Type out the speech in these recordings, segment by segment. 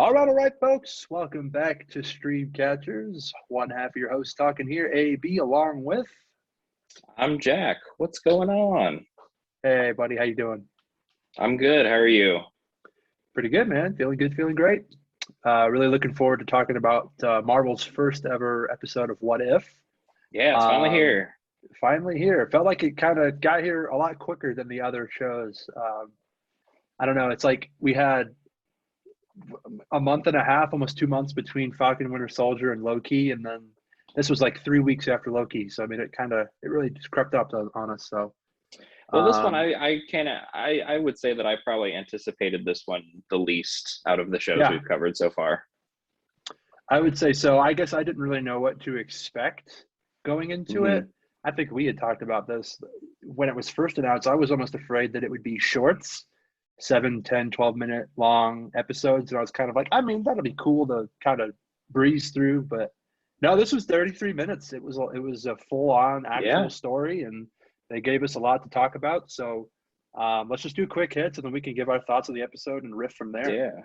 All right, folks. Welcome back to Stream Catchers. One half of your host talking here, AB, along with. I'm Jack. What's going on? Hey, buddy, how you doing? I'm good. How are you? Pretty good, man. Feeling good, feeling great. Really looking forward to talking about Marvel's first ever episode of What If. Yeah, it's finally Um, here. Finally here. Felt like it kind of got here a lot quicker than the other shows. I don't know. It's like we had a month and a half, almost 2 months between Falcon and Winter Soldier and Loki, and then this was like 3 weeks after Loki. So I mean, it really just crept up on us. So Well, this one um, I would say that I probably anticipated this one the least out of the shows yeah, we've covered so far. I would say so. I guess I didn't really know what to expect going into hmm it. I think we had talked about this when it was first announced. I was almost afraid that it would be shorts, 7, 10, 12 minute long episodes. And I was kind of like, I mean, that'll be cool to kind of breeze through. But no, this was 33 minutes. It was a full on actual Yeah, story, and they gave us a lot to talk about. So let's just do quick hits, and then we can give our thoughts on the episode and riff from there. yeah,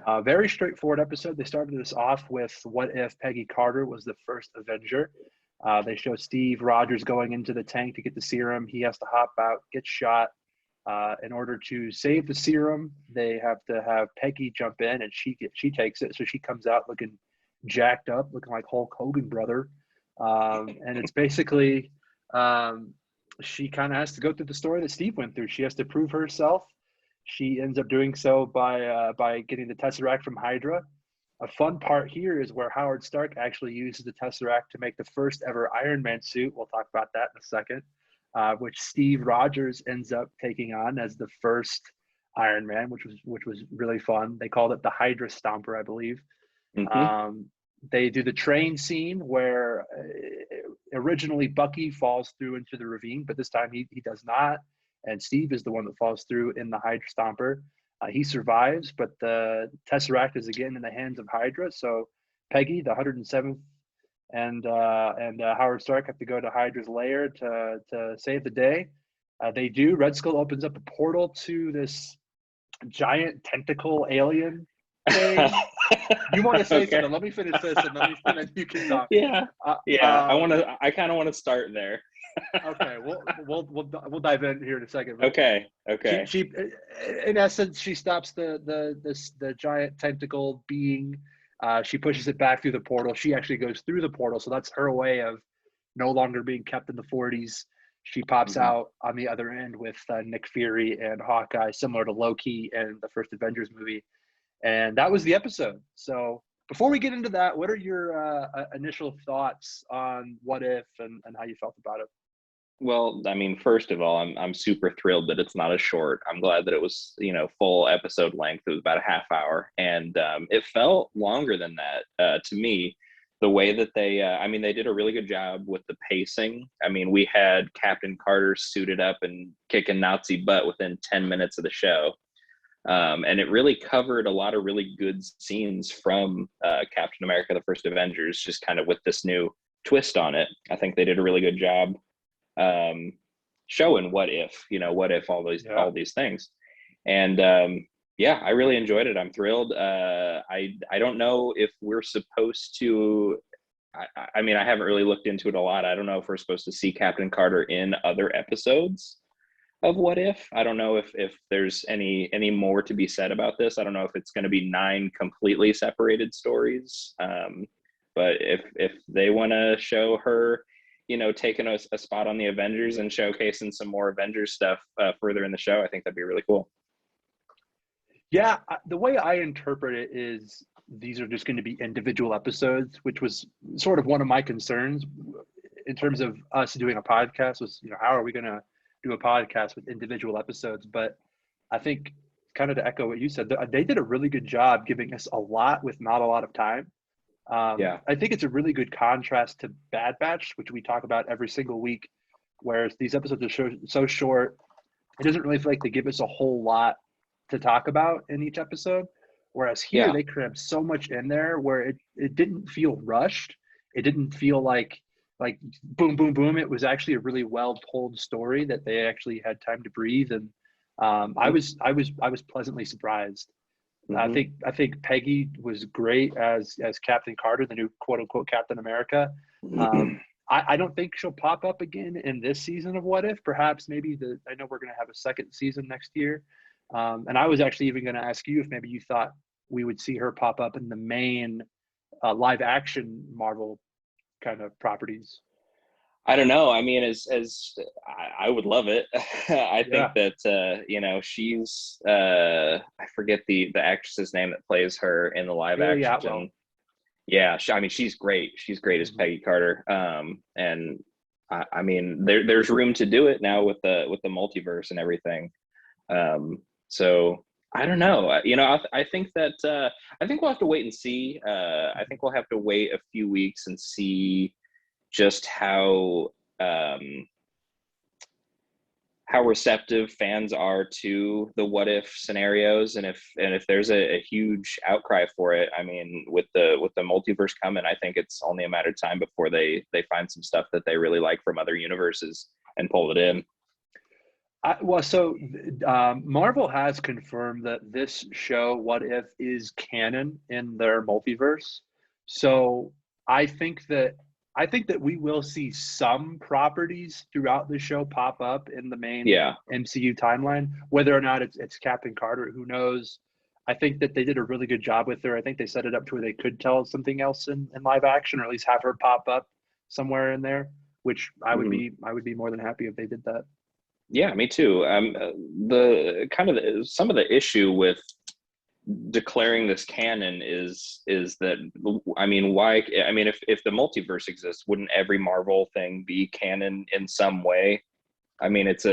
yeah. Very straightforward episode. They started us off with what if Peggy Carter was the first Avenger. They show Steve Rodgers going into the tank to get the serum. He has to hop out, get shot. In order to save the serum, they have to have Peggy jump in, and she takes it. So she comes out looking jacked up, looking like Hulk Hogan, brother. And it's basically she kind of has to go through the story that Steve went through. She has to prove herself. She ends up doing so by getting the Tesseract from Hydra. A fun part here is where Howard Stark actually uses the Tesseract to make the first ever Iron Man suit. We'll talk about that in a second, which Steve Rodgers ends up taking on as the first Iron Man, which was really fun. They called it the Hydra Stomper, I believe. hmm Um, they do the train scene where originally Bucky falls through into the ravine, but this time he does not. And Steve is the one that falls through in the Hydra Stomper. He survives, but the Tesseract is again in the hands of Hydra. So Peggy, the 107th, and Howard Stark have to go to Hydra's lair to save the day. They do. Red Skull opens up a portal to this giant tentacle alien thing. You want to say Okay. something? Let me finish this, and then you can talk. Yeah, Uh, yeah. um, I kind of want to start there. okay, we'll dive in here in a second. But Okay, she okay. she in essence she stops the giant tentacle being. She pushes it back through the portal. She actually goes through the portal, so that's her way of no longer being kept in the 40s. She pops hmm out on the other end with Nick Fury and Hawkeye, similar to Loki and the first Avengers movie. And that was the episode. So before we get into that, what are your initial thoughts on What If and how you felt about it? Well, I mean, first of all, I'm super thrilled that it's not a short. I'm glad that it was, full episode length. It was about a half hour, and it felt longer than that to me. The way that they did a really good job with the pacing. I mean, we had Captain Carter suited up and kicking Nazi butt within 10 minutes of the show. And it really covered a lot of really good scenes from Captain America, the First Avengers, just kind of with this new twist on it. I think they did a really good job um, showing what if Yeah. all these things, and yeah, I really enjoyed it. I'm thrilled. I don't know if we're supposed to. I mean, I haven't really looked into it a lot. I don't know if we're supposed to see Captain Carter in other episodes of What If. I don't know if there's any more to be said about this. I don't know if it's going to be 9 completely separated stories. But if they want to show her, taking a spot on the Avengers and showcasing some more Avengers stuff further in the show, I think that'd be really cool. Yeah, the way I interpret it is these are just going to be individual episodes, which was sort of one of my concerns in terms of us doing a podcast was, how are we going to do a podcast with individual episodes? But I think kind of to echo what you said, they did a really good job giving us a lot with not a lot of time. Yeah. I think it's a really good contrast to Bad Batch, which we talk about every single week, whereas these episodes are so short, it doesn't really feel like they give us a whole lot to talk about in each episode. Whereas here, Yeah. they crammed so much in there where it didn't feel rushed. It didn't feel like boom, boom, boom. It was actually a really well told story that they actually had time to breathe. And I hmm was I was pleasantly surprised. Mm-hmm. I think Peggy was great as Captain Carter, the new quote unquote Captain America. I don't think she'll pop up again in this season of What If. Perhaps maybe I know we're going to have a second season next year. And I was actually even going to ask you if maybe you thought we would see her pop up in the main live action Marvel kind of properties. I don't know. I mean, I would love it. I think Yeah. that she's I forget the actress's name that plays her in the live Haley Atwell. action. Yeah, I mean, she's great. She's great as Peggy Carter. And I mean, there's room to do it now with the multiverse and everything. So I don't know. I think that I think we'll have to wait and see. I think we'll have to wait a few weeks and see just how receptive fans are to the what if scenarios, and if there's a huge outcry for it. I mean, with the multiverse coming, I think it's only a matter of time before they find some stuff that they really like from other universes and pull it in. Marvel has confirmed that this show, What If, is canon in their multiverse. So I think that we will see some properties throughout the show pop up in the main MCU timeline. Whether or not it's Captain Carter, who knows? I think that they did a really good job with her. I think they set it up to where they could tell something else in live action, or at least have her pop up somewhere in there. Which I would be more than happy if they did that. Yeah, me too. Some of the issue with declaring this canon is that, I mean, why? I mean, if the multiverse exists, wouldn't every Marvel thing be canon in some way? I mean, it's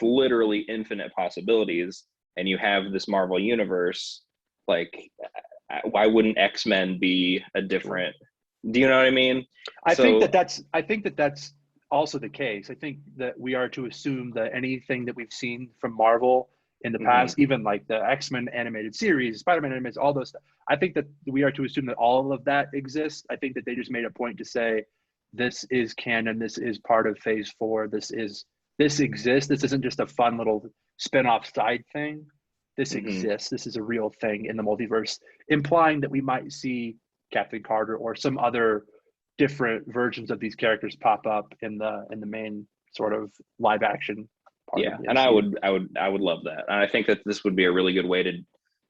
literally infinite possibilities, and you have this Marvel universe. Like, why wouldn't X-Men be a different? Do you know what I mean? I think that that's also the case. I think that we are to assume that anything that we've seen from Marvel in the past, even like the X-Men animated series, Spider-Man animated, all those stuff, I think that we are to assume that all of that exists. I think that they just made a point to say, this is canon, this is part of phase 4, this exists. This isn't just a fun little spin-off side thing. This exists. This is a real thing in the multiverse, implying that we might see Captain Carter or some other different versions of these characters pop up in the main sort of live action part. Yeah, and I would love that. And I think that this would be a really good way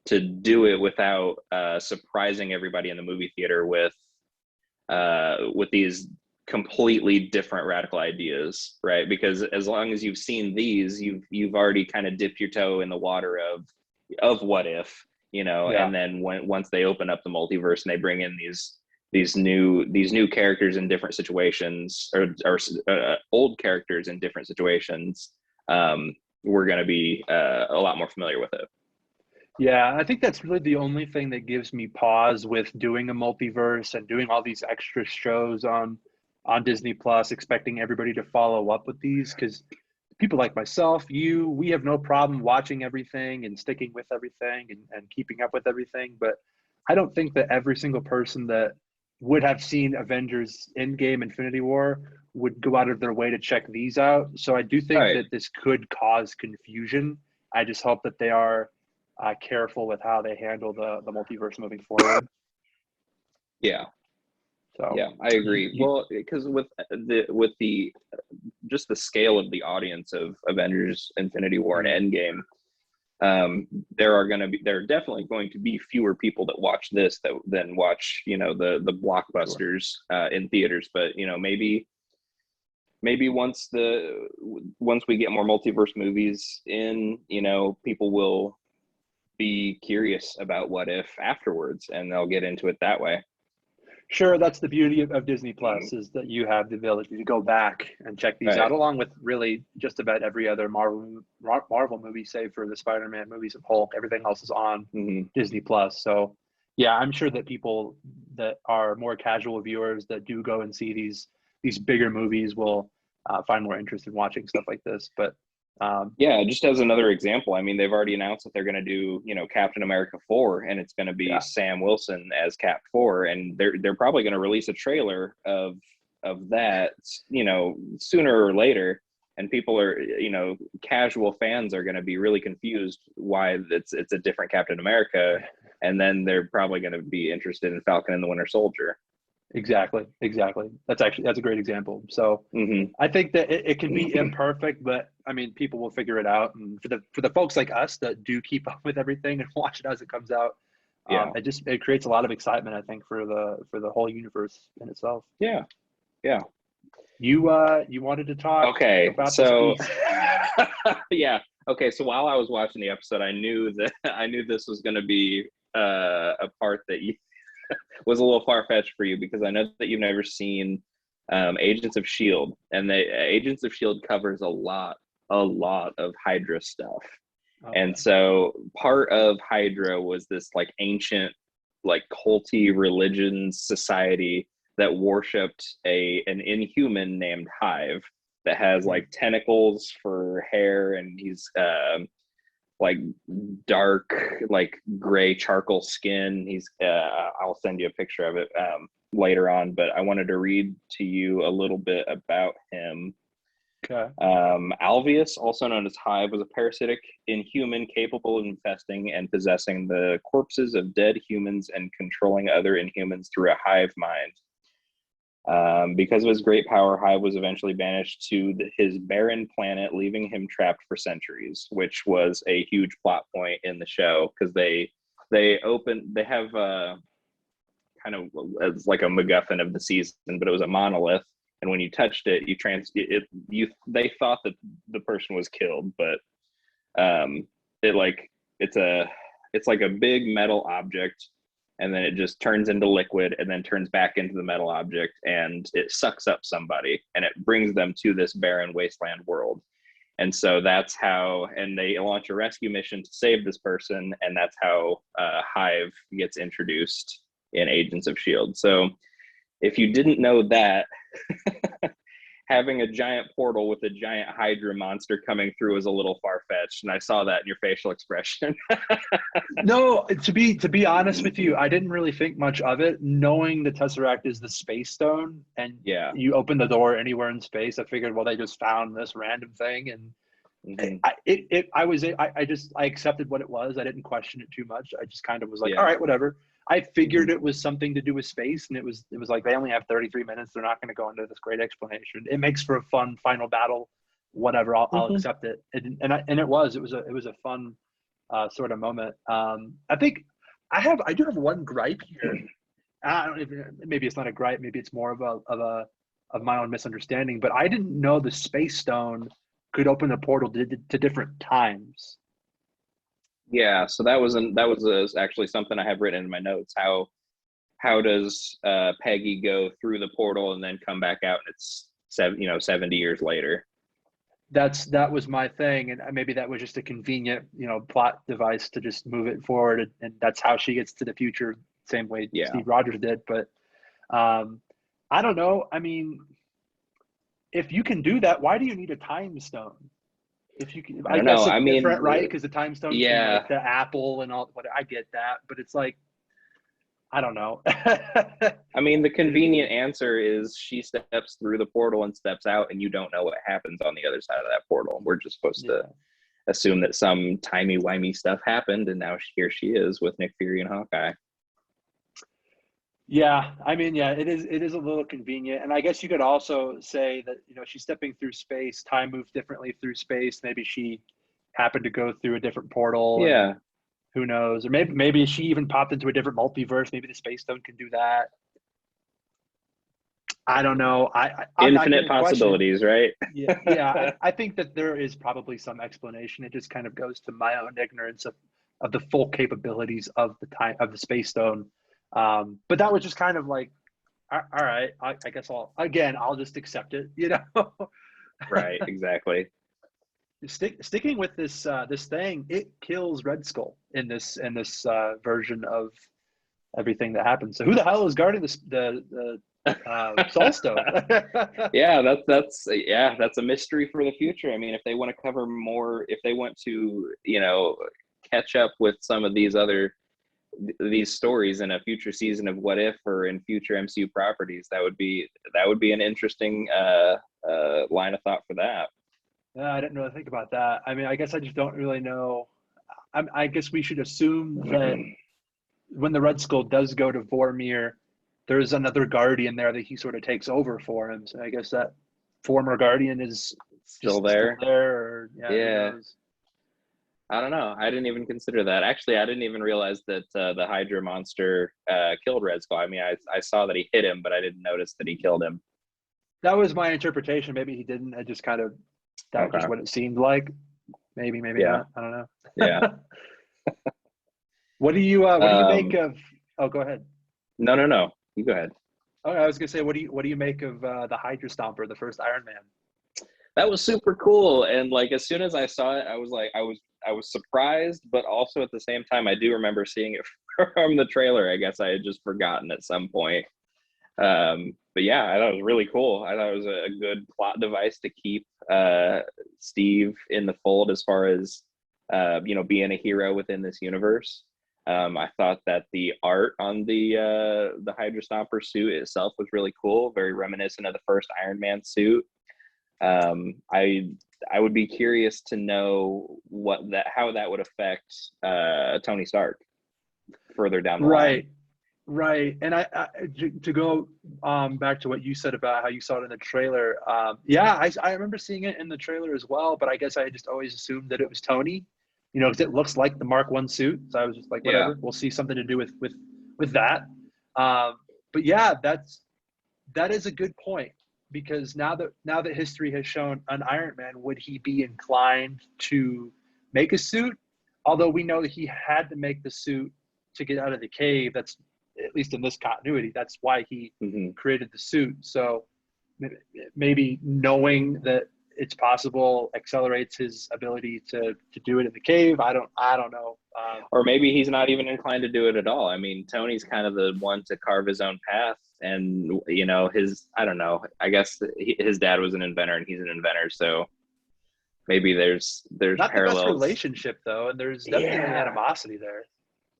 to do it without surprising everybody in the movie theater with these completely different radical ideas, right? Because as long as you've seen these, you've already kind of dipped your toe in the water of what if, and then once they open up the multiverse and they bring in these new characters in different situations, or old characters in different situations, we're going to be a lot more familiar with it. Yeah, I think that's really the only thing that gives me pause with doing a multiverse and doing all these extra shows on Disney Plus, expecting everybody to follow up with these, because people like myself, we have no problem watching everything and sticking with everything and keeping up with everything. But I don't think that every single person that would have seen Avengers Endgame, Infinity War, would go out of their way to check these out. So I do think that this could cause confusion. I just hope that they are careful with how they handle the multiverse moving forward. Yeah. So yeah, I agree. Well, because with the just the scale of the audience of Avengers Infinity War and Endgame, there are definitely going to be fewer people that watch this than watch the blockbusters in theaters. But maybe once we get more multiverse movies in, people will be curious about what if afterwards, and they'll get into it that way. Sure, that's the beauty of Disney Plus, is that you have the ability to go back and check these out, along with really just about every other Marvel movie, save for the Spider-Man movies and Hulk. Everything else is on Disney Plus. So, yeah, I'm sure that people that are more casual viewers that do go and see these bigger movies will find more interest in watching stuff like this. But just as another example, I mean, they've already announced that they're going to do, Captain America 4, and it's going to be Sam Wilson as Cap 4, and they're probably going to release a trailer of that, sooner or later. and people are, casual fans are going to be really confused why it's a different Captain America, and then they're probably going to be interested in Falcon and the Winter Soldier. Exactly. That's a great example. So I think that it can be imperfect, but I mean, people will figure it out. And for the folks like us that do keep up with everything and watch it as it comes out, it creates a lot of excitement, I think, for the whole universe in itself. Yeah. You wanted to talk about so this piece. yeah. Okay, so while I was watching the episode, I knew this was going to be a part that was a little far-fetched for you, because I know that you've never seen Agents of Shield, and Agents of Shield covers a lot of Hydra stuff. Okay. And so part of Hydra was this like ancient, like culty religion society that worshipped an inhuman named Hive that has like tentacles for hair, and he's like dark, like gray charcoal skin. He's I'll send you a picture of it later on, but I wanted to read to you a little bit about him. Okay. Alveus, also known as Hive, was a parasitic inhuman capable of infesting and possessing the corpses of dead humans and controlling other inhumans through a hive mind. Because of his great power, Hive was eventually banished to his barren planet, leaving him trapped for centuries, which was a huge plot point in the show, because they have kind of, it's like a MacGuffin of the season, but it was a monolith, and when you touched it, they thought that the person was killed, but it's like a big metal object, and then it just turns into liquid and then turns back into the metal object, and it sucks up somebody and it brings them to this barren wasteland world. And so that's how, and they launch a rescue mission to save this person, and that's how Hive gets introduced in Agents of Shield. So if you didn't know that, having a giant portal with a giant Hydra monster coming through is a little far-fetched, and I saw that in your facial expression. No, to be honest with you, I didn't really think much of it. Knowing the Tesseract is the Space Stone, and you open the door anywhere in space, I figured, well, they just found this random thing, and I accepted what it was. I didn't question it too much. I just kind of was like, all right, whatever. I figured it was something to do with space, and it was like, they only have 33 minutes. They're not going to go into this great explanation. It makes for a fun final battle, whatever. I'll accept it. And it was a fun sort of moment. I think I do have one gripe here. I don't even, maybe it's not a gripe. Maybe it's more of my own misunderstanding. But I didn't know the Space Stone could open a portal to different times. Yeah, so that was actually something I have written in my notes. How does Peggy go through the portal and then come back out, and it's 70 years later? That was my thing, and maybe that was just a convenient plot device to just move it forward, and that's how she gets to the future, same way Steve Rodgers did. But I don't know. I mean, if you can do that, why do you need a time stone? If you can, I guess it's different, right? Because the time stone, like the apple and all. What I get that, but it's like, I don't know. I mean, the convenient answer is she steps through the portal and steps out, and you don't know what happens on the other side of that portal. We're just supposed to assume that some timey-wimey stuff happened, and now here she is with Nick Fury and Hawkeye. Yeah, I mean, it is a little convenient, and I guess you could also say that she's stepping through space. Time moves differently through space. Maybe she happened to go through a different portal. Yeah, who knows? Or maybe she even popped into a different multiverse. Maybe the Space Stone can do that. I don't know. I'm infinite possibilities, right? Yeah. I think that there is probably some explanation. It just kind of goes to my own ignorance of the full capabilities of the Space Stone. But that was just kind of like, all right, I guess I'll just accept it, Right, exactly. Sticking with this thing, it kills Red Skull in this version of everything that happens. So who the hell is guarding the Soul Stone? That's a mystery for the future. I mean, if they want to cover more, if they want to, catch up with some of these stories in a future season of What If or in future MCU properties, that would be an interesting line of thought for that. I didn't really think about that. I mean, I guess I just don't really know. I guess we should assume that when the Red Skull does go to Vormir, there's another Guardian there that he sort of takes over for him. So I guess that former Guardian is Still just still there. there, or yeah, who Yeah. knows? I don't know. I didn't even consider that. Actually, I didn't even realize that the Hydra monster killed Red Skull. I mean, I saw that he hit him, but I didn't notice that he killed him. That was my interpretation. Maybe he didn't. I just kind of that was Okay. just what it seemed like. Maybe, maybe Yeah. not. I don't Yeah. know. What do you make Um, of? Oh, go ahead. no, no, no. You go ahead. Oh, I was gonna say, what do you make of the Hydra Stomper, the first Iron Man? That was super cool. And like as soon as I saw it, I was like, I was surprised, but also at the same time, I do remember seeing it from the trailer. I guess I had just forgotten at some point. But yeah, I thought it was really cool. I thought it was a good plot device to keep Steve in the fold as far as being a hero within this universe. I thought that the art on the Hydra Stomper suit itself was really cool, very reminiscent of the first Iron Man suit. I would be curious to know how that would affect Tony Stark further down the line. Right, right. And to go back to what you said about how you saw it in the trailer. Yeah, I remember seeing it in the trailer as well, but I guess I just always assumed that it was Tony, because it looks like the Mark One suit. So I was just like, Yeah. whatever, we'll see something to do with that. But yeah, that is a good point because now that history has shown an Iron Man, would he be inclined to make a suit? Although we know that he had to make the suit to get out of the cave. That's at least in this continuity. That's why he Mm-hmm. created the suit. So maybe knowing that it's possible accelerates his ability to do it in the cave. I don't know. Or maybe he's not even inclined to do it at all. I mean, Tony's kind of the one to carve his own path, and his I don't know. I guess his dad was an inventor, and he's an inventor, so maybe there's Not the best parallels. relationship though, and there's definitely Yeah, animosity there.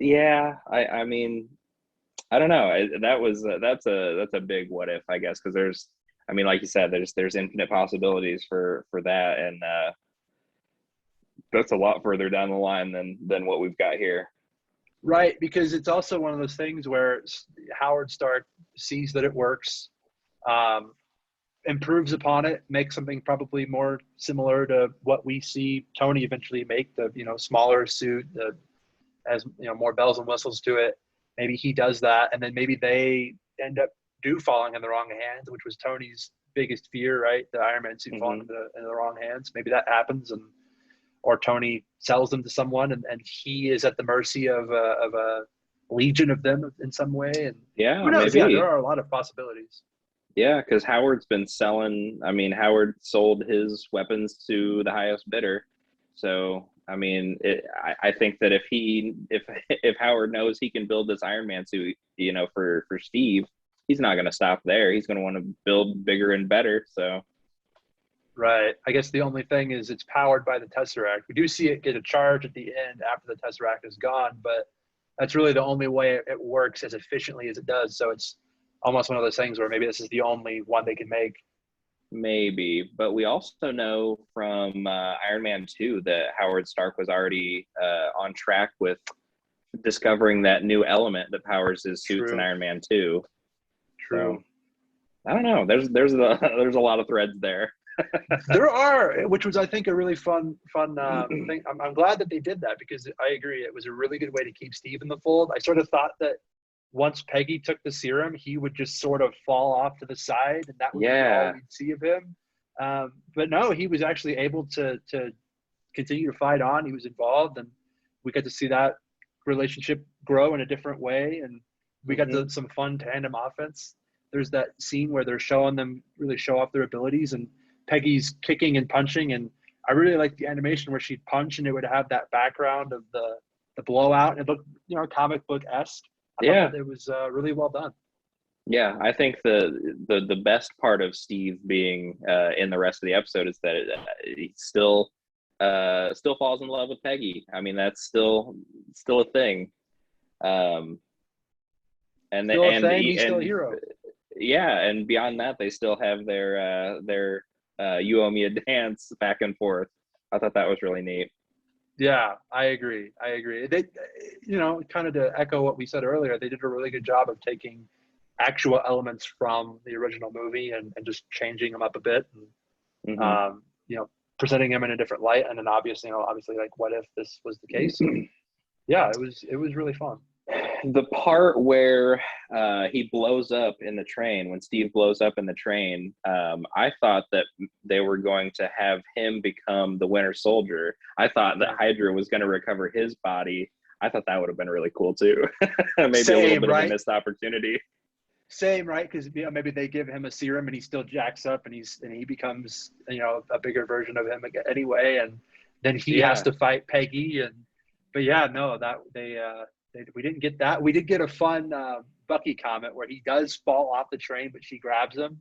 yeah. I mean, I don't know. That's a big what if, I guess, because I mean, like you said, there's infinite possibilities for that, and that's a lot further down the line than what we've got here. Right, because it's also one of those things where Howard Stark sees that it works, um, improves upon it, makes something probably more similar to what we see Tony eventually make, the smaller suit, has more bells and whistles to it. Maybe he does that, and then maybe they end up falling in the wrong hands, which was Tony's biggest fear, right? The Iron Man suit falling Mm-hmm. into the wrong hands. Maybe that happens, or Tony sells them to someone, and he is at the mercy of a legion of them in some way. And Yeah, who knows? Yeah, there maybe. are a lot of possibilities. Yeah, because Howard's been selling. I mean, Howard sold his weapons to the highest bidder. So, I mean, I think that if Howard knows he can build this Iron Man suit, for Steve, he's not going to stop there. He's going to want to build bigger and better. So, Right. I guess the only thing is it's powered by the Tesseract. We do see it get a charge at the end after the Tesseract is gone, but that's really the only way it works as efficiently as it does. So it's almost one of those things where maybe this is the only one they can make. maybe, but we also know from Iron Man 2 that Howard Stark was already on track with discovering that new element that powers his suits in True. Iron Man 2. So, True. I don't know. There's a lot of threads there. There are, which was I think a really fun thing. I'm glad that they did that because I agree it was a really good way to keep Steve in the fold. I sort of thought that once Peggy took the serum, he would just sort of fall off to the side, and that would be all Yeah. we'd see of him. But no, he was actually able to continue to fight on. He was involved, and we got to see that relationship grow in a different way, and we got Mm-hmm. to some fun tandem offense. There's that scene where they're showing them really show off their abilities, and Peggy's kicking and punching, and I really like the animation where she'd punch and it would have that background of the blowout. It looked comic book esque. I thought Yeah. that it was really well done. Yeah, I think the best part of Steve being in the rest of the episode is that he still falls in love with Peggy. I mean, that's still a thing. Um, and Still a thing. He's still a and hero. yeah, and beyond that, they still have their you owe me a dance back and forth. I thought that was really neat. Yeah, I agree. They, kind of to echo what we said earlier, they did a really good job of taking actual elements from the original movie and just changing them up a bit, and Mm-hmm. presenting them in a different light. And then obviously, like, what if this was the case? So, yeah, it was really fun. The part where he blows up in the train, when Steve blows up in the train, I thought that they were going to have him become the Winter Soldier. I thought that Hydra was going to recover his body. I thought that would have been really cool too. Maybe a little bit of a missed opportunity. Same, right? Because maybe they give him a serum and he still jacks up and he becomes a bigger version of him anyway, and then he has to fight Peggy. But yeah, no, that we didn't get that. We did get a fun Bucky comment where he does fall off the train, but she grabs him,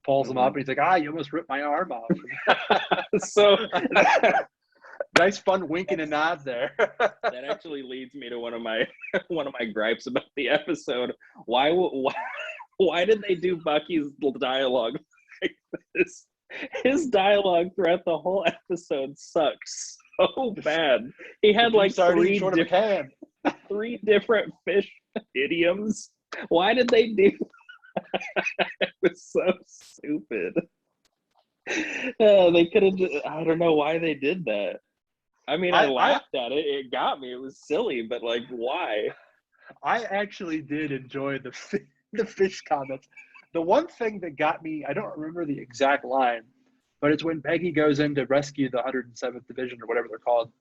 pulls him up, and he's like, you almost ripped my arm off. So nice fun winking and nods there. That actually leads me to one of my gripes about the episode. Why did they do Bucky's dialogue like this? His dialogue throughout the whole episode sucks so bad. He had like three different fish idioms. Why did they do that? It was so stupid. They could have. I don't know why they did that. I mean, I laughed at it. It got me. It was silly, but like, why? I actually did enjoy the fish comments. The one thing that got me, I don't remember the exact line, but it's when Peggy goes in to rescue the 107th Division or whatever they're called.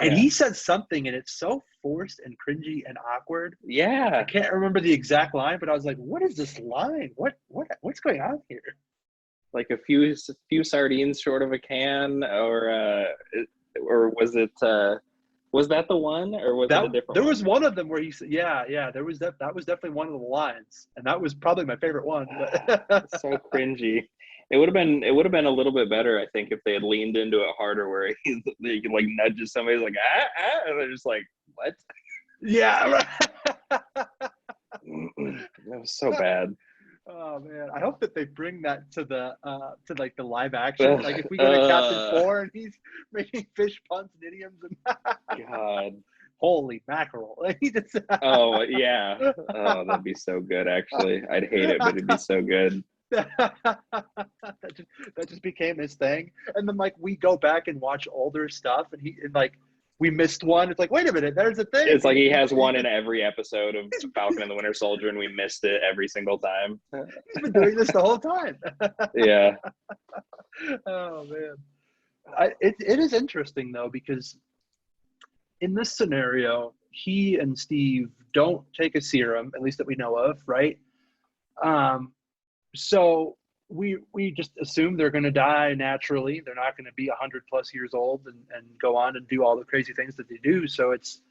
And he says something, and it's so forced and cringy and awkward. Yeah. I can't remember the exact line, but I was like, what is this line? What's going on here? Like a few sardines short of a can, or was it was that the one, or was it a different there was one of them where he said there was that was definitely one of the lines, and that was probably my favorite one. So cringy. It would have been a little bit better, I think, if they had leaned into it harder, where he like nudges somebody, like and they're just like, what? Yeah, right. That was so bad. Oh man, I hope that they bring that to the like the live action. Like if we go to Captain 4 and he's making fish puns and idioms and God, holy mackerel! Oh yeah, oh that'd be so good. Actually, I'd hate it, but it'd be so good. that just became his thing. And then like we go back and watch older stuff, and we missed one. It's like, wait a minute, there's a thing. It's like he has one in every episode of Falcon and the Winter Soldier, and we missed it every single time. He's been doing this the whole time. Yeah. Oh man, it is interesting though, because in this scenario, he and Steve don't take a serum, at least that we know of, right? So we just assume they're going to die naturally. They're not going to be 100+ years old and go on and do all the crazy things that they do. So it's,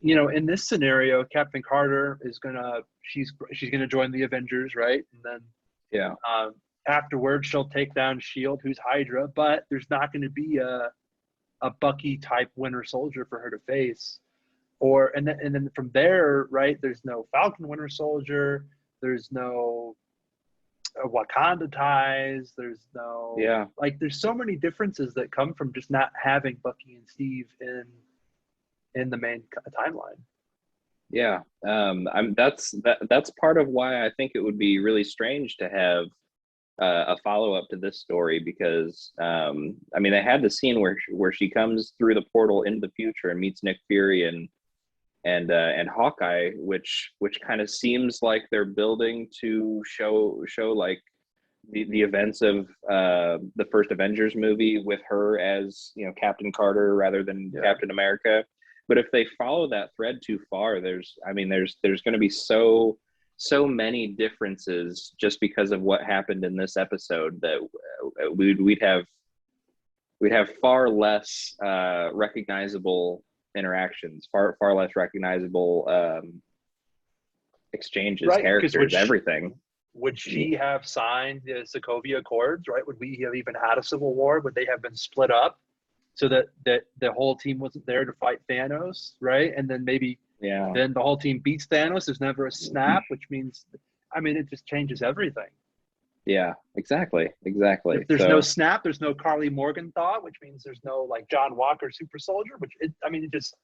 in this scenario, Captain Carter is she's going to join the Avengers, right? And then afterwards she'll take down S.H.I.E.L.D., who's Hydra, but there's not going to be a Bucky type Winter Soldier for her to face. And then from there, right, there's no Falcon Winter Soldier, there's no Wakanda ties, there's no there's so many differences that come from just not having Bucky and Steve in the main timeline. That's part of why I think it would be really strange to have a follow-up to this story, because they had the scene where she comes through the portal into the future and meets Nick Fury and Hawkeye, which kind of seems like they're building to show like the events of the first Avengers movie with her as Captain Carter rather than Captain America. But if they follow that thread too far, there's going to be so many differences just because of what happened in this episode that we'd have far less recognizable interactions, far less recognizable exchanges, characters, everything. Would she have signed the Sokovia Accords, right? Would we have even had a civil war? Would they have been split up so that the whole team wasn't there to fight Thanos, right? And then maybe then the whole team beats Thanos. There's never a snap, which means, it just changes everything. Yeah, exactly. If there's no So snap, there's no Carly Morgenthau, which means there's no like John Walker Super Soldier, I mean, it just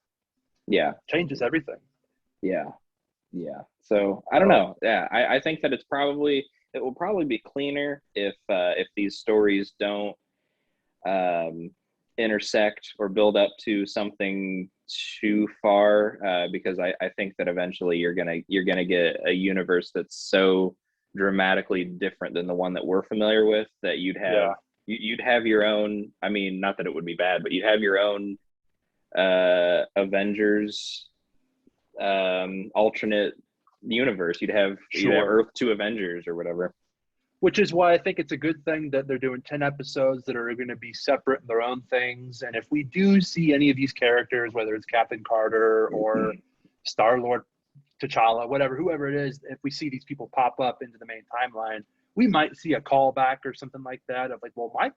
yeah, changes everything. yeah, yeah. So I don't So know. Yeah, I think that it will probably be cleaner if these stories don't um, intersect or build up to something too far, because I think that eventually you're gonna get a universe that's so dramatically different than the one that we're familiar with that yeah, you'd have your own. I mean, not that it would be bad, but you'd have your own Avengers alternate universe. You'd have sure. Earth 2 Avengers or whatever. Which is why I think it's a good thing that they're doing 10 episodes that are going to be separate in their own things. And if we do see any of these characters, whether it's Captain Carter or Star Lord, T'Challa, whatever, whoever it is, if we see these people pop up into the main timeline, we might see a callback or something like that of like, well, my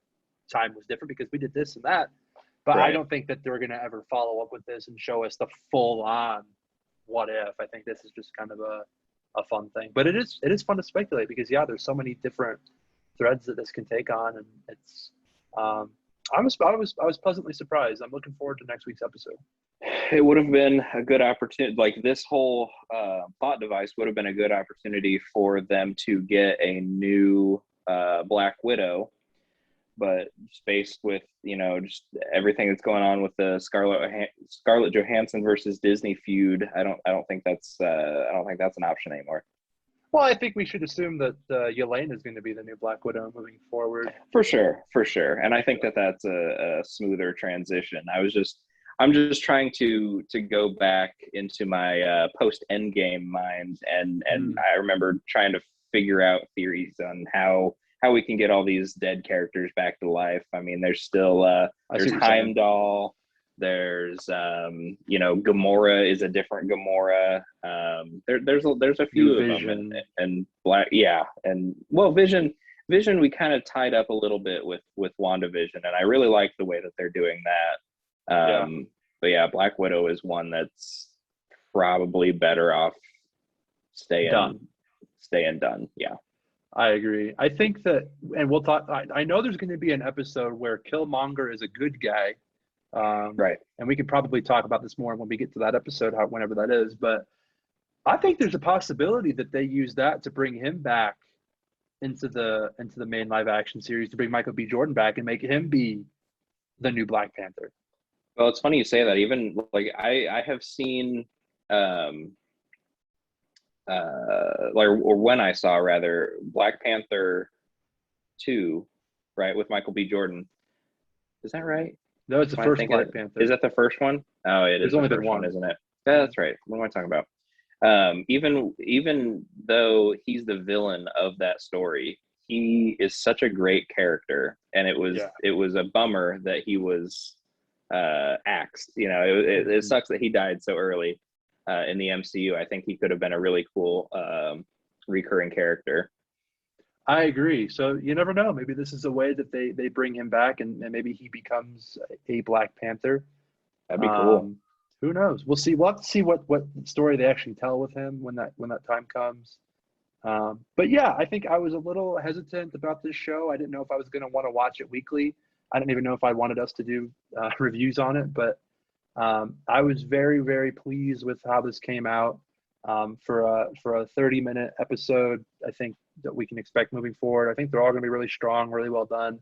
time was different because we did this and that. But I Right. don't think that they're going to ever follow up with this and show us the full on what if. I think this is just kind of a fun thing. But it is fun to speculate because yeah, there's so many different threads that this can take on, and it's um, I was pleasantly surprised. I'm looking forward to next week's episode. It would have been a good opportunity. Like this whole plot device would have been a good opportunity for them to get a new Black Widow, but faced with just everything that's going on with the Scarlett Johansson versus Disney feud, I don't think that's an option anymore. Well, I think we should assume that Yelena is going to be the new Black Widow moving forward. For sure, and I think that that's a smoother transition. I'm just trying to go back into my post Endgame mind, and Mm, I remember trying to figure out theories on how we can get all these dead characters back to life. I mean, there's still I see there's what you're saying. Heimdall. There's Gamora is a different Gamora. There's a New few of them, and Vision. and Black, yeah, and well, Vision we kind of tied up a little bit with WandaVision, and I really like the way that they're doing that. Yeah, But yeah, Black Widow is one that's probably better off staying done. staying done. Yeah. I agree. I think that, and we'll talk. I know there's going to be an episode where Killmonger is a good guy, Right. and we can probably talk about this more when we get to that episode, whenever that is. But I think there's a possibility that they use that to bring him back into the main live action series, to bring Michael B. Jordan back and make him be the new Black Panther. Well, it's funny you say that. Even like I have seen um like or when I saw rather Black Panther 2, right, with Michael B. Jordan. Is that right? No, it's the Am I first thinking Black is Panther. that the first one? Oh, it There's is the only been first one, one. isn't it? Yeah, Yeah. that's right. What am I talking about? Even though he's the villain of that story, he is such a great character, and Yeah. it was a bummer that he was axed. It Mhm. sucks that he died so early in the MCU. I think he could have been a really cool recurring character. I agree. So you never know. Maybe this is a way that they bring him back, and maybe he becomes a Black Panther. That'd be cool. Um, who knows? We'll see. We'll have to see what story they actually tell with him when that time comes. But yeah, I think I was a little hesitant about this show. I didn't know if I was going to want to watch it weekly. I didn't even know if I wanted us to do reviews on it. But I was very, very pleased with how this came out. For a 30-minute episode, I think that we can expect moving forward. I think they're all going to be really strong, really well done.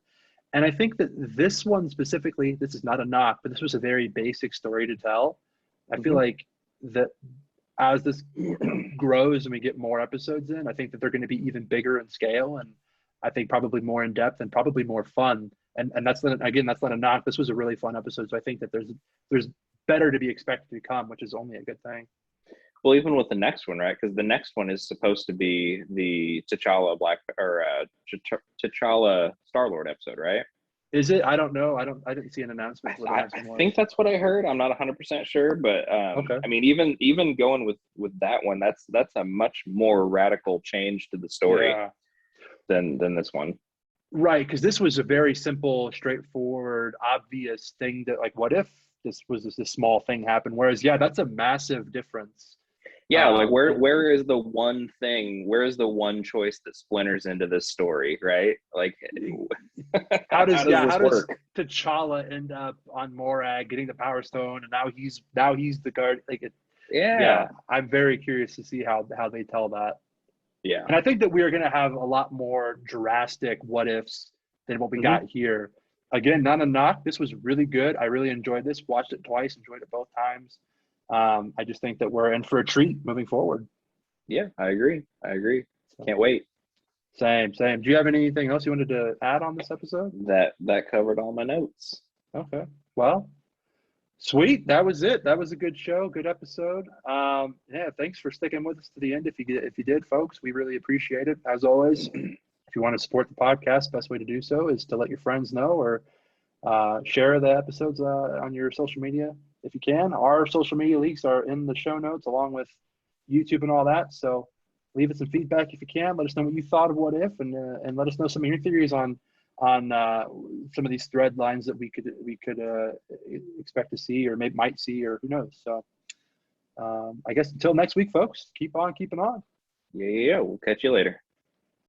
And I think that this one specifically, this is not a knock, but this was a very basic story to tell. I feel Hmm. like that as this grows and we get more episodes in, I think that they're going to be even bigger in scale, and I think probably more in depth and probably more fun. And that's not, again, that's not a knock. This was a really fun episode, so I think that there's better to be expected to come, which is only a good thing. Well, even with the next one, right? Because the next one is supposed to be the T'Challa Star Lord episode, right? Is it? I don't know. I didn't see an announcement for what the next I one think was. that's what I heard. I'm not 100% sure, but Okay. I mean, even going with that one, that's a much more radical change to the story Yeah. than this one. Right, because this was a very simple, straightforward, obvious thing that, like, what if this was this small thing happened? Whereas, yeah, that's a massive difference. Yeah, like where But where is the one thing? Where is the one choice that splinters into this story, right? Like, how how does does how this does work? T'Challa end up on Morag getting the Power Stone, and now he's the guard? Like, yeah, Yeah, I'm very curious to see how they tell that. yeah. And I think that we are going to have a lot more drastic what ifs than what we got Hmm. here. Again, not a knock. This was really good. I really enjoyed this. Watched it twice. Enjoyed it both times. I just think that we're in for a treat moving forward. Yeah, I agree. I agree. So, Can't wait. same, same. Do you have anything else you wanted to add on this episode? That covered all my notes. Okay. Well, sweet. That was it. That was a good show. Good episode. Yeah. Thanks for sticking with us to the end. If you did, folks, we really appreciate it. As always, if you want to support the podcast, best way to do so is to let your friends know or share the episodes on your social media if you can. Our social media links are in the show notes along with YouTube and all that. So leave us some feedback if you can. Let us know what you thought of What If, and let us know some of your theories on some of these thread lines that we could expect to see or might see, or who knows. So I guess until next week, folks, keep on keeping on. Yeah, yeah, yeah. We'll catch you later.